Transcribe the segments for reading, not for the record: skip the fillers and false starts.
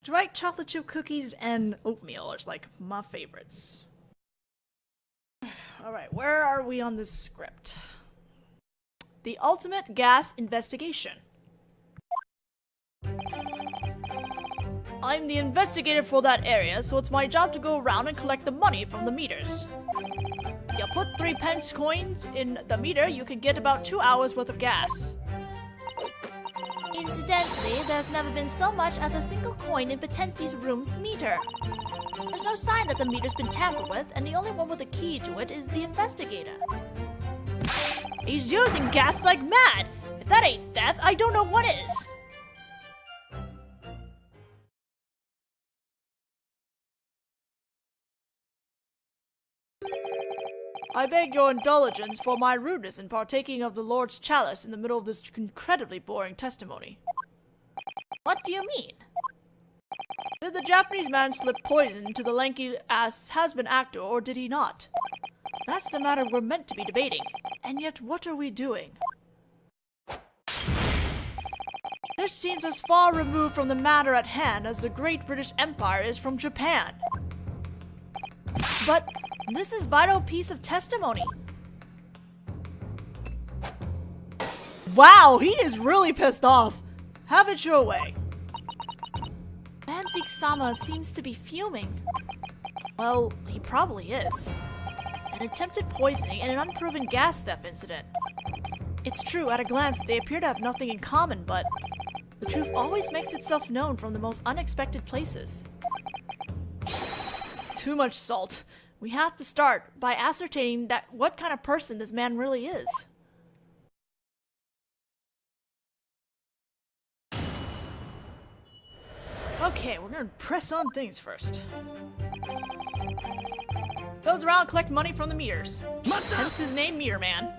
right, chocolate chip cookies and oatmeal is like my favorites. Alright, where are we on this script? The ultimate gas investigation. I'm the investigator for that area, so it's my job to go around and collect the money from the meters. You put 3 pence coins in the meter, you can get about 2 hours worth of gas. Incidentally, there's never been so much as a single coin in Potenzi's room's meter. There's no sign that the meter's been tampered with, and the only one with a key to it is the investigator. He's using gas like mad! If that ain't theft, I don't know what is! I beg your indulgence for my rudeness in partaking of the Lord's chalice in the middle of this incredibly boring testimony. What do you mean? Did the Japanese man slip poison into the lanky-ass has-been actor, or did he not? That's the matter we're meant to be debating, and yet what are we doing? This seems as far removed from the matter at hand as the Great British Empire is from Japan. But this is a vital piece of testimony. Wow, he is really pissed off. Have it your way. Manzik-sama seems to be fuming. Well, he probably is. An attempted poisoning and an unproven gas theft incident. It's true, at a glance, they appear to have nothing in common, but the truth always makes itself known from the most unexpected places. Too much salt. We have to start by ascertaining that what kind of person this man really is. Okay, we're gonna press on things first. Goes around, collect money from the meters. Hence his name, Meter Man.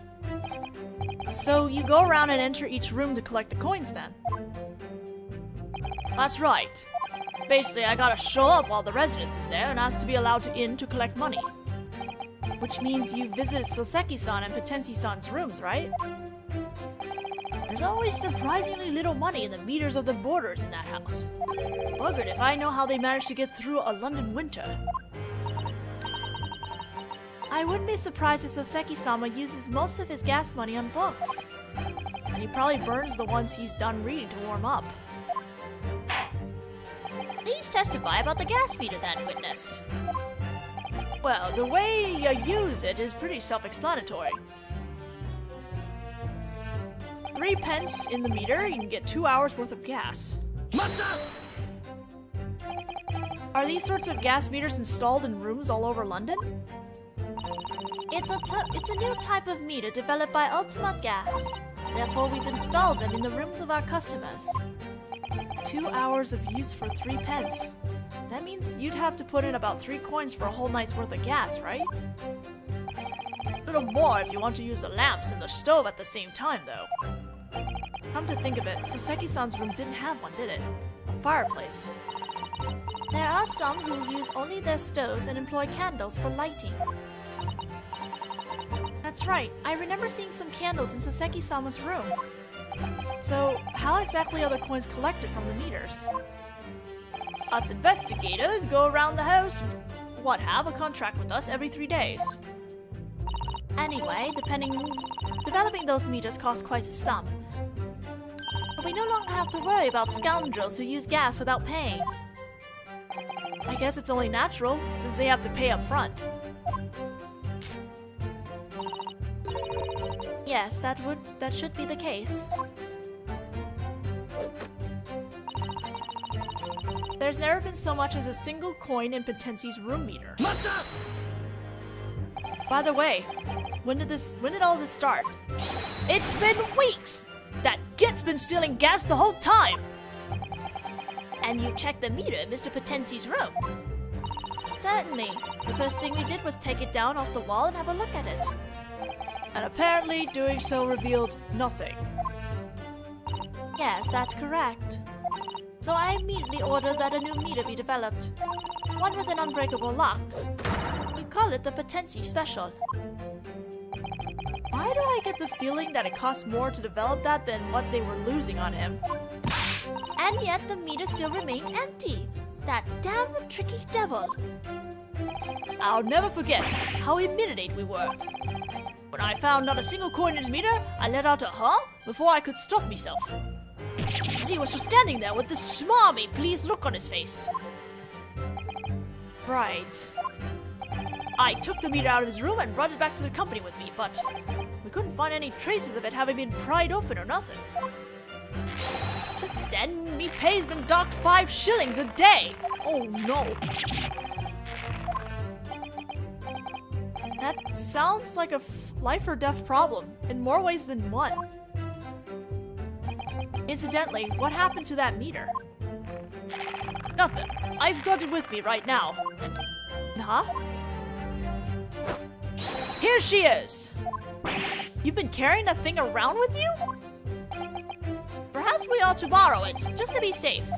So you go around and enter each room to collect the coins then? That's right. Basically, I gotta show up while the residence is there and ask to be allowed in to collect money. Which means you visited Soseki-san and Potenzi-san's rooms, right? There's always surprisingly little money in the meters of the boarders in that house. Buggered if I know how they managed to get through a London winter. I wouldn't be surprised if Soseki-sama uses most of his gas money on books. And he probably burns the ones he's done reading to warm up. Please testify about the gas meter then, witness. Well, the way you use it is pretty self-explanatory. 3 pence in the meter, you can get 2 hours worth of gas. Are these sorts of gas meters installed in rooms all over London? It's a new type of meter developed by Ultima Gas. Therefore, we've installed them in the rooms of our customers. 2 hours of use for 3 pence. That means you'd have to put in about 3 coins for a whole night's worth of gas, right? A little more if you want to use the lamps and the stove at the same time, though. Come to think of it, Soseki-san's room didn't have one, did it? A fireplace. There are some who use only their stoves and employ candles for lighting. That's right, I remember seeing some candles in Soseki-sama's room. So, how exactly are the coins collected from the meters? Us investigators go around the house, have a contract with us every 3 days. Anyway, developing those meters costs quite a sum. But we no longer have to worry about scoundrels who use gas without paying. I guess it's only natural, since they have to pay up front. Yes, that should be the case. There's never been so much as a single coin in Potenzi's room meter. By the way, when did all this start? It's been weeks! That git's been stealing gas the whole time! And you checked the meter in Mr. Potenzi's room? Certainly. The first thing we did was take it down off the wall and have a look at it. And apparently doing so revealed nothing. Yes, that's correct. So I immediately ordered that a new meter be developed. One with an unbreakable lock. We call it the Potenzi Special. Why do I get the feeling that it costs more to develop that than what they were losing on him? And yet the meter still remained empty. That damn tricky devil. I'll never forget how humiliated we were. When I found not a single coin in his meter, I let out a huh before I could stop myself. And he was just standing there with this smarmy, pleased look on his face. Right. I took the meter out of his room and brought it back to the company with me, but we couldn't find any traces of it having been pried open or nothing. Since then, me pay's been docked 5 shillings a day. Oh no. That sounds like a life or death problem, in more ways than one. Incidentally, what happened to that meter? Nothing. I've got it with me right now. Huh? Here she is! You've been carrying that thing around with you? Perhaps we ought to borrow it, just to be safe.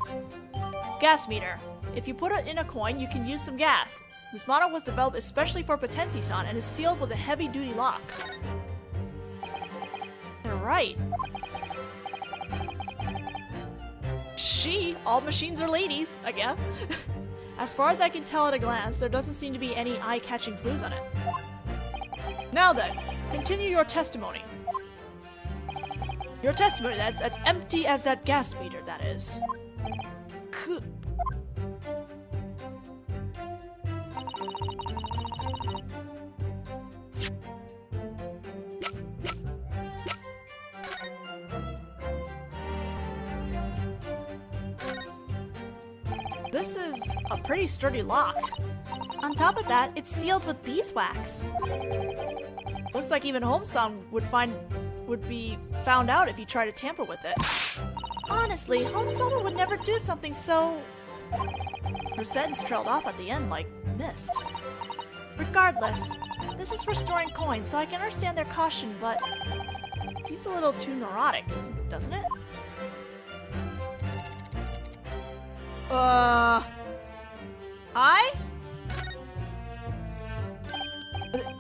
Gas meter. If you put it in a coin, you can use some gas. This model was developed especially for Potensi-san and is sealed with a heavy-duty lock. They're right. All machines are ladies, I guess. As far as I can tell at a glance, there doesn't seem to be any eye-catching clues on it. Now then, continue your testimony. Your testimony, that's as empty as that gas meter, that is. This is a pretty sturdy lock. On top of that, it's sealed with beeswax. Looks like even Homesan would be found out if you try to tamper with it. Honestly, Homesama would never do something so... Her sentence trailed off at the end like mist. Regardless, this is for storing coins, so I can understand their caution, but... It seems a little too neurotic, doesn't it? Hi?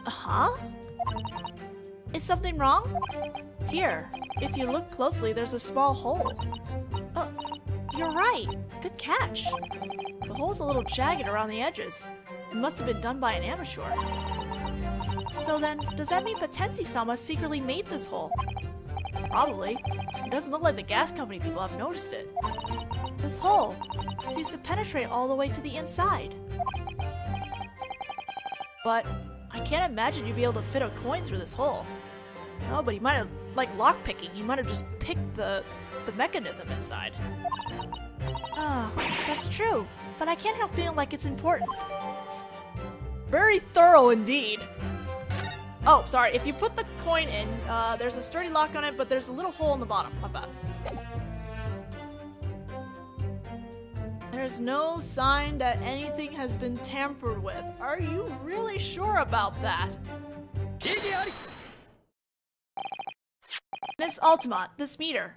Huh? Is something wrong? Here, if you look closely, there's a small hole. Oh, you're right. Good catch. The hole's a little jagged around the edges. It must have been done by an amateur. So then, does that mean Potensi-sama secretly made this hole? Probably. It doesn't look like the gas company people have noticed it. This hole seems to penetrate all the way to the inside. But I can't imagine you'd be able to fit a coin through this hole. No, but he might have, like lockpicking, he might have just picked the mechanism inside. That's true, but I can't help feeling like it's important. Very thorough indeed. Oh, sorry, if you put the coin in, there's a sturdy lock on it, but there's a little hole in the bottom. My bad. There's no sign that anything has been tampered with. Are you really sure about that? Miss Altamont, this meter.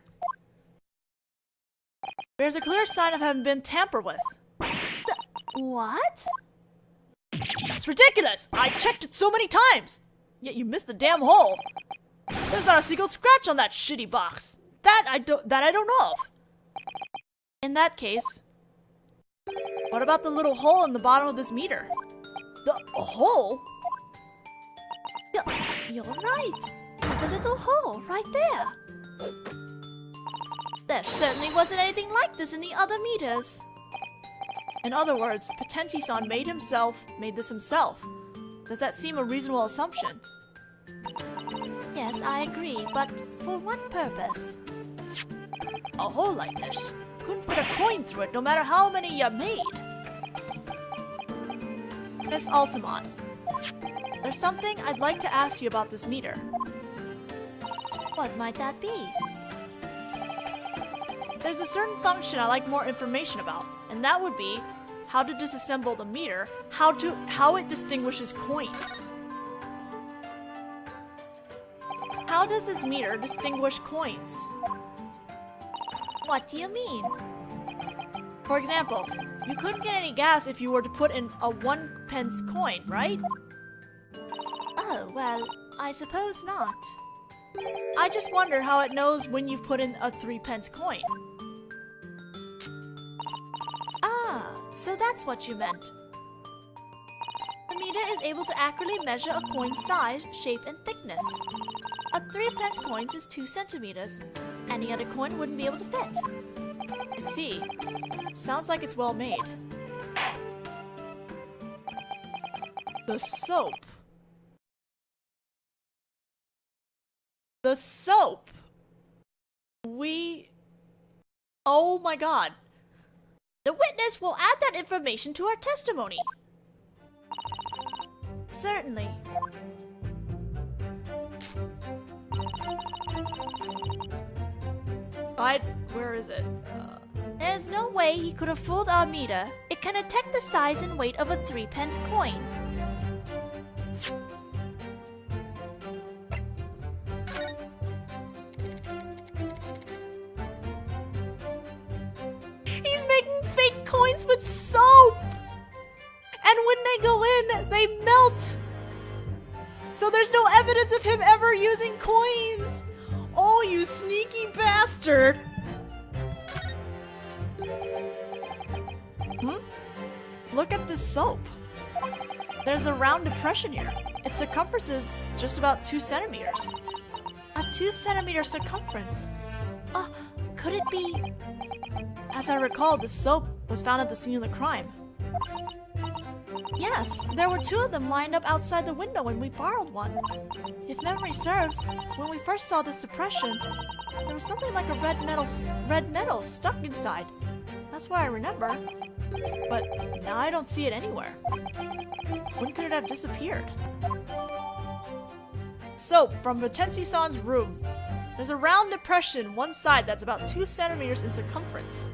There's a clear sign of having been tampered with. What? That's ridiculous! I checked it so many times! Yet you missed the damn hole! There's not a single scratch on that shitty box! That I don't know of! In that case, what about the little hole in the bottom of this meter? A hole? You're right. There's a little hole right there. There certainly wasn't anything like this in the other meters. In other words, Potensi-san made this himself. Does that seem a reasonable assumption? Yes, I agree, but for what purpose? A hole like this. Couldn't fit a coin through it no matter how many you made. Miss Altamont, there's something I'd like to ask you about this meter. What might that be? There's a certain function I'd like more information about, and that would be how to disassemble the meter, how it distinguishes coins. How does this meter distinguish coins? What do you mean? For example, you couldn't get any gas if you were to put in a 1-pence coin, right? Oh, well, I suppose not. I just wonder how it knows when you've put in a 3-pence coin. So that's what you meant. The meter is able to accurately measure a coin's size, shape, and thickness. A 3-pence coin is 2 centimeters. Any other coin wouldn't be able to fit. I see. Sounds like it's well made. The soap. The soap! Oh my god. The witness will add that information to our testimony. Certainly. Where is it? There's no way he could have fooled our meter. It can detect the size and weight of a 3-pence coin. He's making fake coins with soap! And when they go in, they melt! So there's no evidence of him ever using coins! Oh, you sneaky bastard! Look at this soap. There's a round depression here. Its circumference is just about 2 centimeters. A 2-centimeter circumference? Oh, could it be? As I recall, the soap was found at the scene of the crime. Yes, there were 2 of them lined up outside the window when we borrowed one. If memory serves, when we first saw this depression, there was something like a red metal stuck inside. That's what I remember. But now I don't see it anywhere. When could it have disappeared? Soap from Potensi-san's room. There's a round depression one side that's about 2 centimeters in circumference.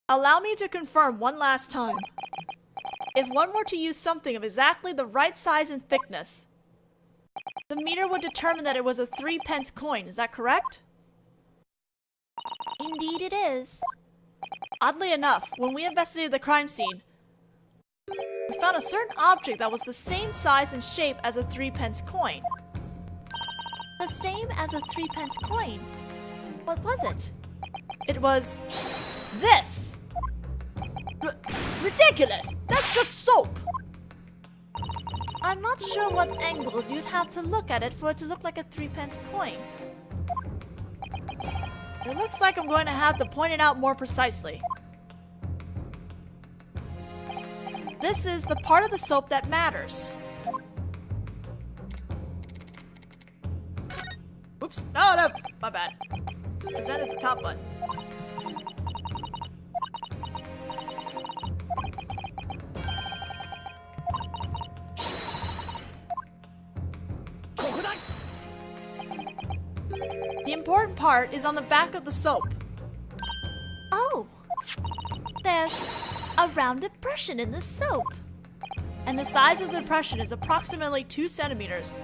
Allow me to confirm one last time. If one were to use something of exactly the right size and thickness, the meter would determine that it was a 3-pence coin, is that correct? Indeed it is. Oddly enough, when we investigated the crime scene, we found a certain object that was the same size and shape as a 3-pence coin. The same as a 3-pence coin? What was it? It was this! Ridiculous! That's just soap! I'm not sure what angle you'd have to look at it for it to look like a 3-pence coin. It looks like I'm going to have to point it out more precisely. This is the part of the soap that matters. Oops. No, my bad. Because that is the top button. The important part is on the back of the soap. Oh! There's a round depression in the soap. And the size of the depression is approximately 2 centimeters.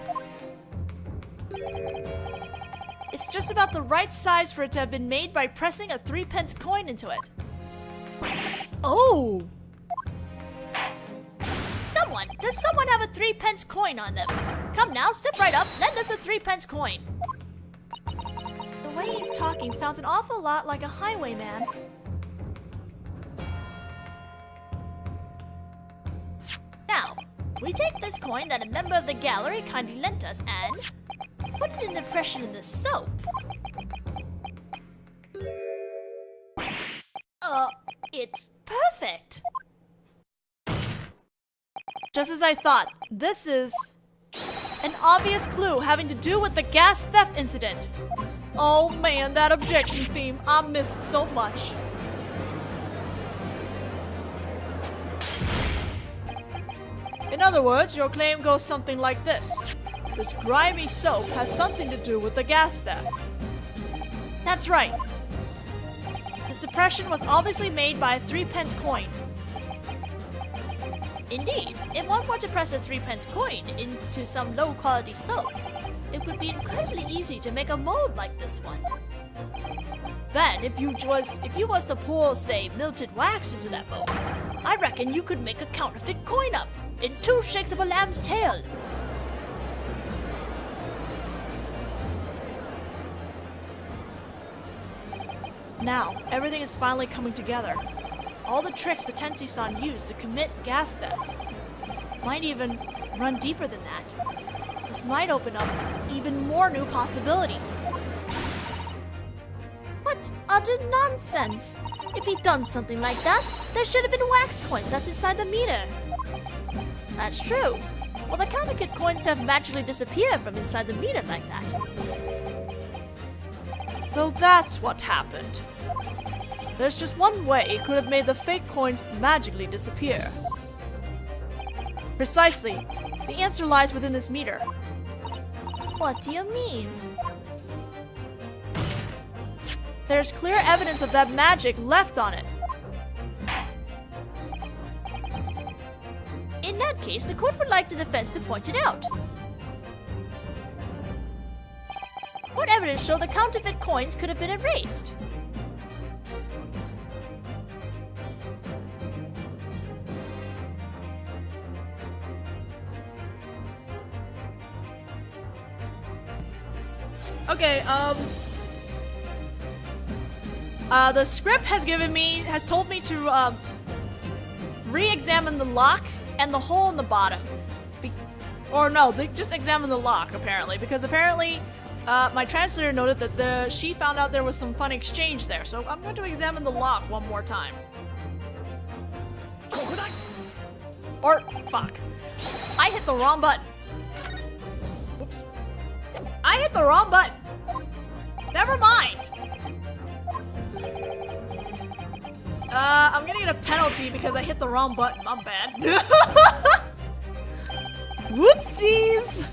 It's just about the right size for it to have been made by pressing a 3-pence coin into it. Oh! Does someone have a 3-pence coin on them? Come now, step right up, lend us a 3-pence coin. The way he's talking sounds an awful lot like a highwayman. Now, we take this coin that a member of the gallery kindly lent us and put it in the depression in the soap. It's perfect. Just as I thought, this is an obvious clue having to do with the gas theft incident. Oh man, that objection theme, I missed it so much. In other words, your claim goes something like this. This grimy soap has something to do with the gas theft. That's right. This depression was obviously made by a 3-pence coin. Indeed, if one were to press a 3-pence coin into some low-quality soap, it would be incredibly easy to make a mold like this one. Then, if you was to pour, say, melted wax into that mold, I reckon you could make a counterfeit coin up in 2 shakes of a lamb's tail. Now, everything is finally coming together. All the tricks Potensi-san used to commit gas theft might even run deeper than that. This might open up even more new possibilities. What utter nonsense! If he'd done something like that, there should have been wax coins left inside the meter. That's true. Well, the counterfeit coins have magically disappeared from inside the meter like that. So that's what happened. There's just one way it could have made the fake coins magically disappear. Precisely. The answer lies within this meter. What do you mean? There's clear evidence of that magic left on it. In that case, the court would like the defense to point it out. What evidence show the counterfeit coins could have been erased? Okay, the script has told me to, re-examine the lock and the hole in the bottom. They just examine the lock, apparently, because apparently, my translator noted that she found out there was some fun exchange there, so I'm going to examine the lock one more time. Or, fuck. I hit the wrong button. Whoops. I hit the wrong button. Never mind. I'm gonna get a penalty because I hit the wrong button. I'm bad. Whoopsies!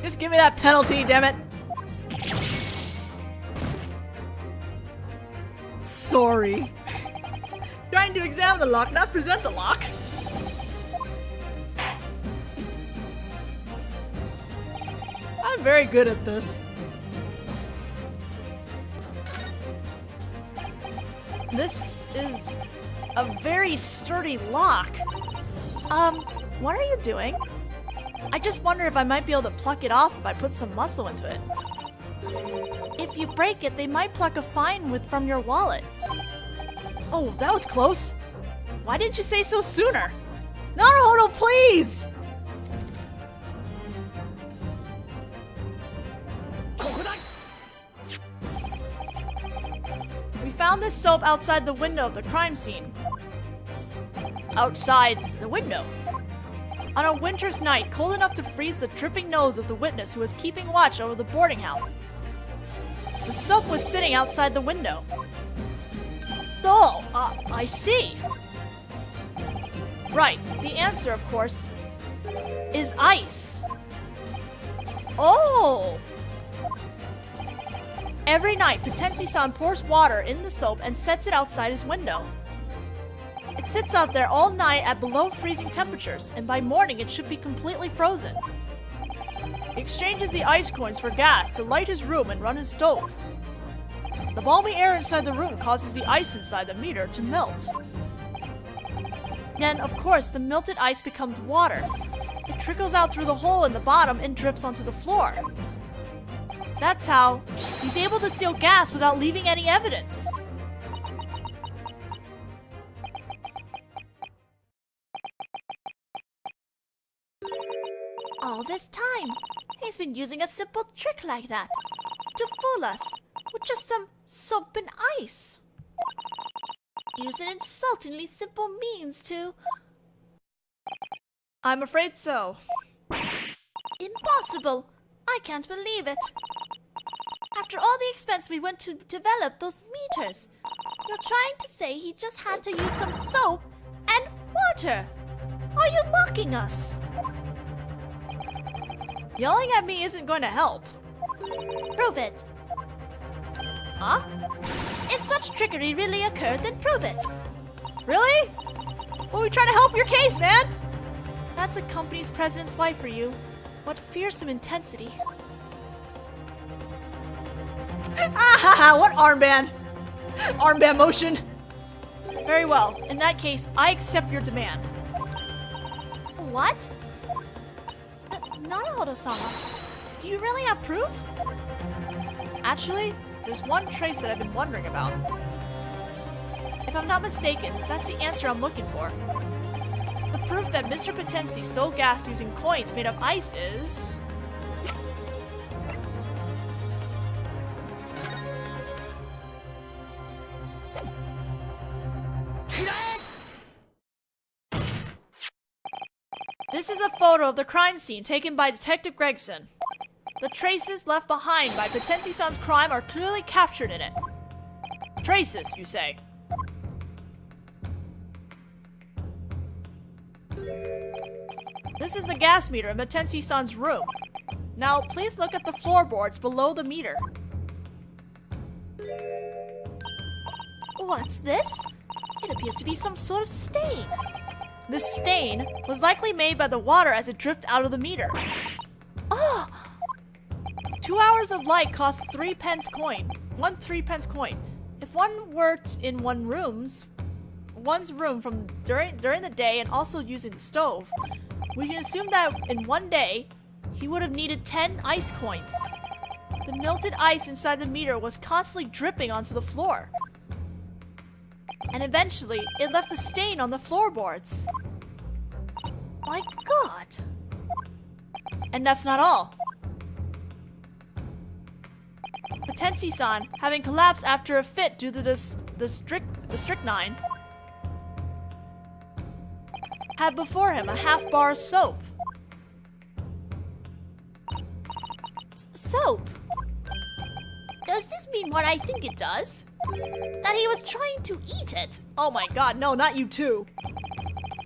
Just give me that penalty, damn it. Sorry. Trying to examine the lock, not present the lock. I'm very good at this. This is a very sturdy lock. What are you doing? I just wonder if I might be able to pluck it off if I put some muscle into it. If you break it, they might pluck a fine from your wallet. Oh, that was close. Why didn't you say so sooner? Naruhodō, please! We found this soap outside the window of the crime scene. Outside the window. On a winter's night, cold enough to freeze the dripping nose of the witness who was keeping watch over the boarding house. The soap was sitting outside the window. Oh, I see. Right, the answer, of course, is ice. Oh! Every night, Potensi-san pours water in the soap and sets it outside his window. It sits out there all night at below freezing temperatures, and by morning it should be completely frozen. He exchanges the ice coins for gas to light his room and run his stove. The balmy air inside the room causes the ice inside the meter to melt. Then, of course, the melted ice becomes water. It trickles out through the hole in the bottom and drips onto the floor. That's how he's able to steal gas without leaving any evidence. All this time, he's been using a simple trick like that to fool us with just some soap and ice. Use an insultingly simple means to... I'm afraid so. Impossible! I can't believe it. After all the expense we went to develop those meters, you're trying to say he just had to use some soap and water. Are you mocking us? Yelling at me isn't going to help. Prove it. Huh? If such trickery really occurred, then prove it. Really? Well, we try to help your case, man! That's a company's president's wife for you. What fearsome intensity. Ah, what armband? Armband motion. Very well. In that case, I accept your demand. What? Naruhodō-sama, do you really have proof? Actually, there's one trace that I've been wondering about. If I'm not mistaken, that's the answer I'm looking for. The proof that Mr. Potensi stole gas using coins made of ice is... This is a photo of the crime scene taken by Detective Gregson. The traces left behind by Potensi-san's crime are clearly captured in it. Traces, you say? This is the gas meter in Potensi-san's room. Now, please look at the floorboards below the meter. What's this? It appears to be some sort of stain. This stain was likely made by the water as it dripped out of the meter. Oh! 2 hours of light cost 3 pence coin. 1 3-pence coin. If one worked in one's room from during the day and also using the stove, we can assume that in one day, he would have needed 10 ice coins. The melted ice inside the meter was constantly dripping onto the floor. And eventually, it left a stain on the floorboards. My God! And that's not all. Potensi-san, having collapsed after a fit due to the strychnine, had before him a half-bar of soap. Soap? Does this mean what I think it does? That he was trying to eat it? Oh my god, no, not you too.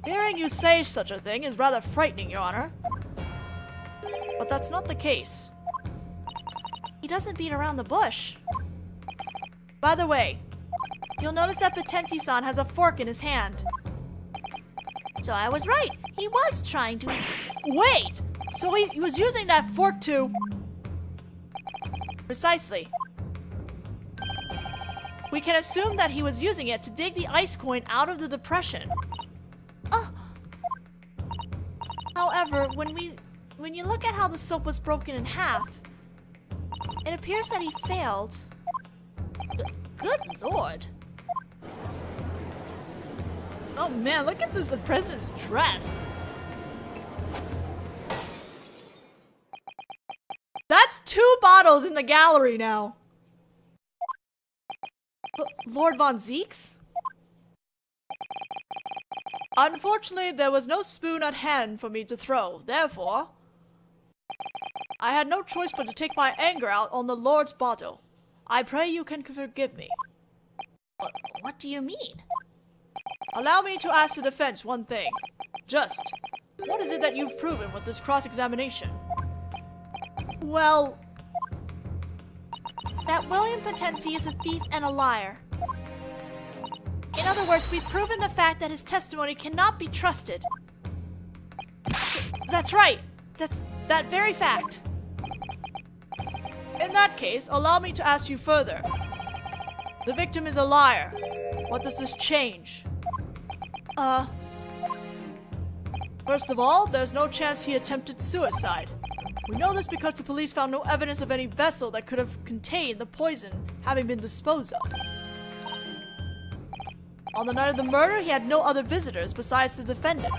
Hearing you say such a thing is rather frightening, Your Honor. But that's not the case. He doesn't beat around the bush. By the way, you'll notice that Potensi-san has a fork in his hand. So I was right. He was trying to eat. Wait! So he was using that fork to... Precisely. We can assume that he was using it to dig the ice coin out of the depression. However, when you look at how the soap was broken in half, it appears that he failed. Good Lord. Oh man, look at this, the president's dress. That's 2 bottles in the gallery now. Lord Von Zeeks? Unfortunately, there was no spoon at hand for me to throw. Therefore, I had no choice but to take my anger out on the Lord's bottle. I pray you can forgive me. What do you mean? Allow me to ask the defense one thing. Just, what is it that you've proven with this cross-examination? Well, that William Potensi is a thief and a liar. In other words, we've proven the fact that his testimony cannot be trusted. That's right. That's that very fact. In that case, allow me to ask you further. The victim is a liar. What does this change? First of all, there's no chance he attempted suicide. We know this because the police found no evidence of any vessel that could have contained the poison having been disposed of. On the night of the murder, he had no other visitors besides the defendant.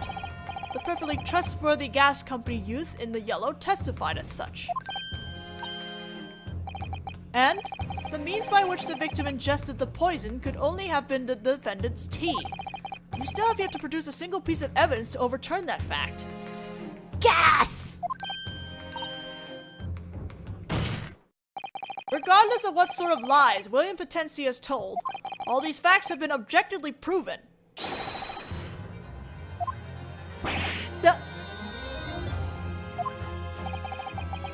The perfectly trustworthy gas company youth in the yellow testified as such. And the means by which the victim ingested the poison could only have been the defendant's tea. You still have yet to produce a single piece of evidence to overturn that fact. Gas! Regardless of what sort of lies William Potensi has told, all these facts have been objectively proven.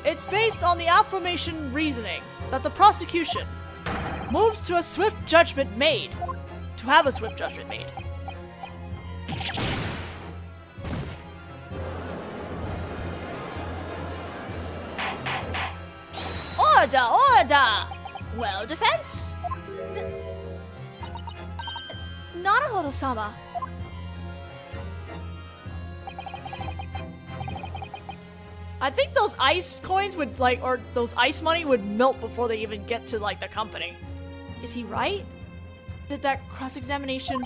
It's based on the affirmation reasoning that the prosecution moves to a swift judgment made. To have a swift judgment made. Order! Order! Well, defense? Naruhodō-sama. I think those ice coins would, like, or those ice money would melt before they even get to, like, the company. Is he right? Did that cross-examination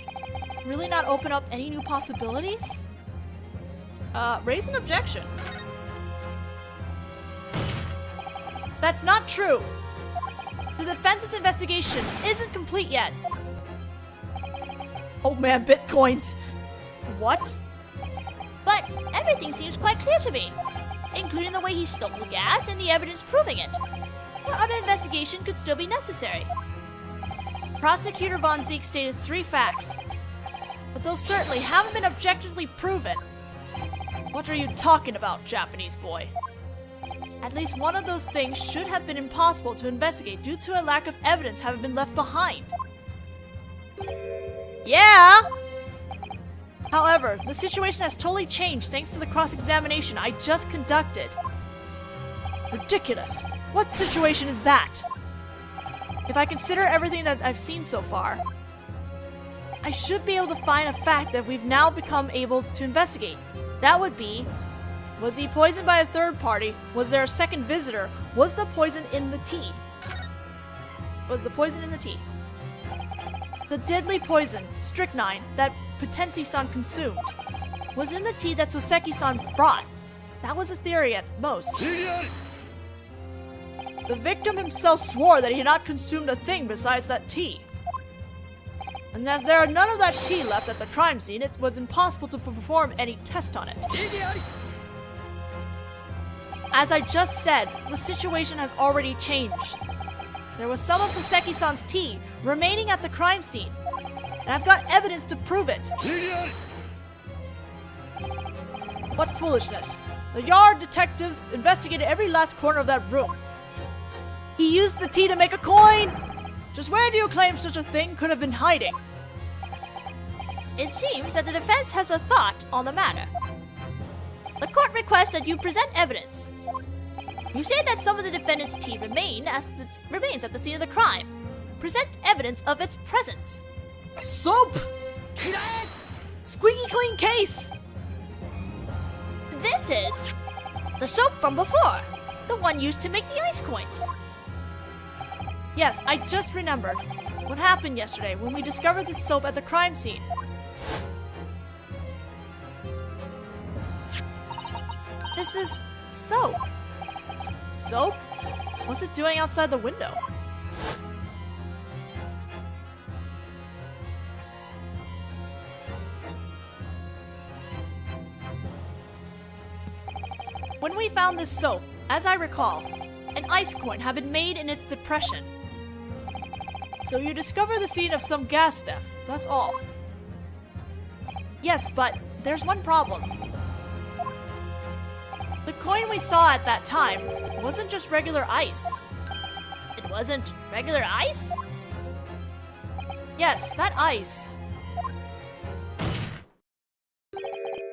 really not open up any new possibilities? Raise an objection. That's not true. The defense's investigation isn't complete yet. Oh man, bitcoins. What? But everything seems quite clear to me, including the way he stole the gas and the evidence proving it. What other investigation could still be necessary? Prosecutor Von Zeke stated 3 facts, but those certainly haven't been objectively proven. What are you talking about, Japanese boy? At least one of those things should have been impossible to investigate due to a lack of evidence having been left behind. Yeah! However, the situation has totally changed thanks to the cross-examination I just conducted. Ridiculous! What situation is that? If I consider everything that I've seen so far, I should be able to find a fact that we've now become able to investigate. That would be, was he poisoned by a third party? Was there a second visitor? Was the poison in the tea? Was the poison in the tea? The deadly poison, strychnine, that Potensi-san consumed, was in the tea that Soseki-san brought. That was a theory at most. The victim himself swore that he had not consumed a thing besides that tea. And as there are none of that tea left at the crime scene, it was impossible to perform any test on it. As I just said, the situation has already changed. There was some of Soseki-san's tea remaining at the crime scene, and I've got evidence to prove it. What foolishness. The Yard detectives investigated every last corner of that room. He used the tea to make a coin! Just where do you claim such a thing could have been hiding? It seems that the defense has a thought on the matter. The court requests that you present evidence. You say that some of the defendant's tea remains at the scene of the crime. Present evidence of its presence. Soap! Squeaky clean case! This is the soap from before, the one used to make the ice coins. Yes, I just remembered what happened yesterday when we discovered this soap at the crime scene. This is soap. Soap? What's it doing outside the window? When we found this soap, as I recall, an ice coin had been made in its depression. So you discover the scene of some gas theft, that's all. Yes, but there's one problem. The coin we saw at that time wasn't just regular ice. It wasn't regular ice? Yes, that ice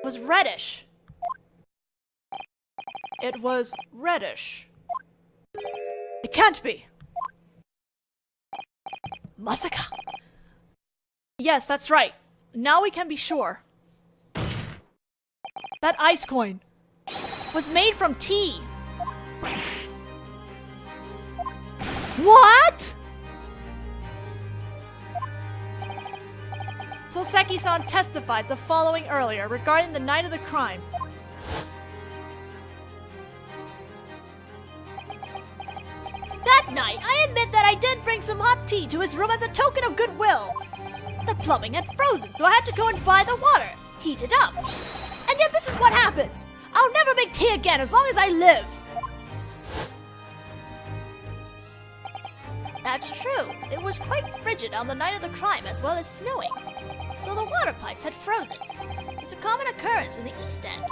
was reddish. It was reddish. It can't be. Masaka. Yes, that's right. Now we can be sure. That ice coin was made from tea. What? Soseki-san testified the following earlier regarding the night of the crime. That night, I admit that I did bring some hot tea to his room as a token of goodwill. The plumbing had frozen, so I had to go and buy the water, heat it up. And yet this is what happens. I'll never make tea again as long as I live. That's true. It was quite frigid on the night of the crime as well as snowing. So the water pipes had frozen. It's a common occurrence in the East End.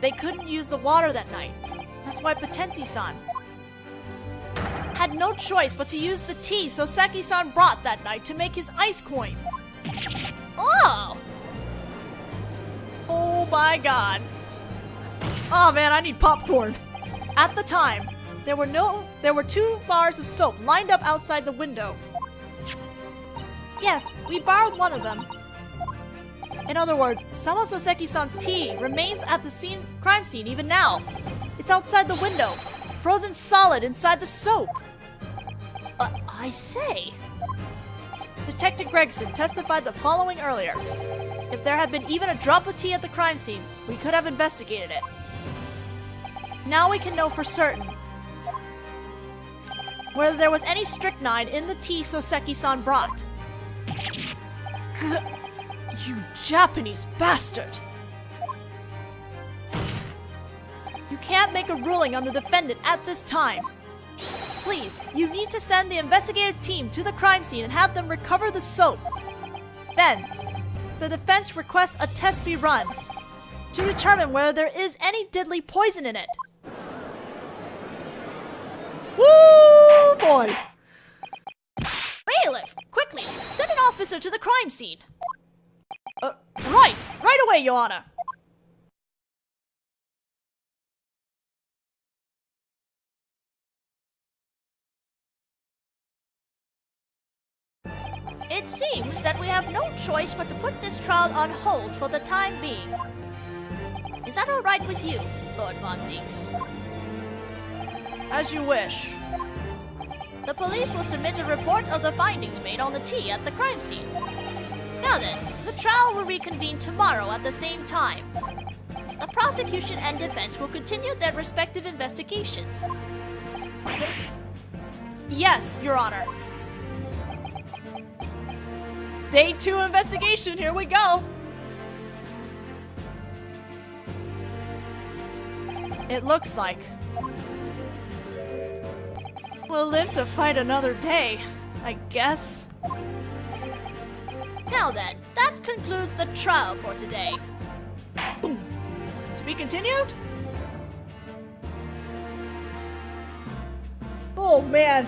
They couldn't use the water that night. That's why Potensi-san had no choice but to use the tea Soseki-san brought that night to make his ice coins. Oh! Oh my god. Oh man, I need popcorn. At the time, there were 2 bars of soap lined up outside the window. Yes, we borrowed one of them. In other words, Sama Soseki-san's tea remains at the crime scene even now. It's outside the window, frozen solid inside the soap. I say. Detective Gregson testified the following earlier. If there had been even a drop of tea at the crime scene, we could have investigated it. Now we can know for certain whether there was any strychnine in the tea Soseki-san brought. You Japanese bastard! You can't make a ruling on the defendant at this time. Please, you need to send the investigative team to the crime scene and have them recover the soap. Then, the defense requests a test be run to determine whether there is any deadly poison in it. Woo, boy! Bailiff, quickly, send an officer to the crime scene. Right away, Your Honor. It seems that we have no choice but to put this trial on hold for the time being. Is that all right with you, Lord Von Zieks? As you wish. The police will submit a report of the findings made on the tea at the crime scene. Now then, the trial will reconvene tomorrow at the same time. The prosecution and defense will continue their respective investigations. Yes, Your Honor. Day 2 investigation, here we go! It looks like we'll live to fight another day, I guess. Now then, that concludes the trial for today. Boom. To be continued? Oh man.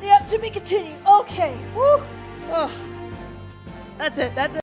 Yep, to be continued. Okay. Woo. Ugh. That's it.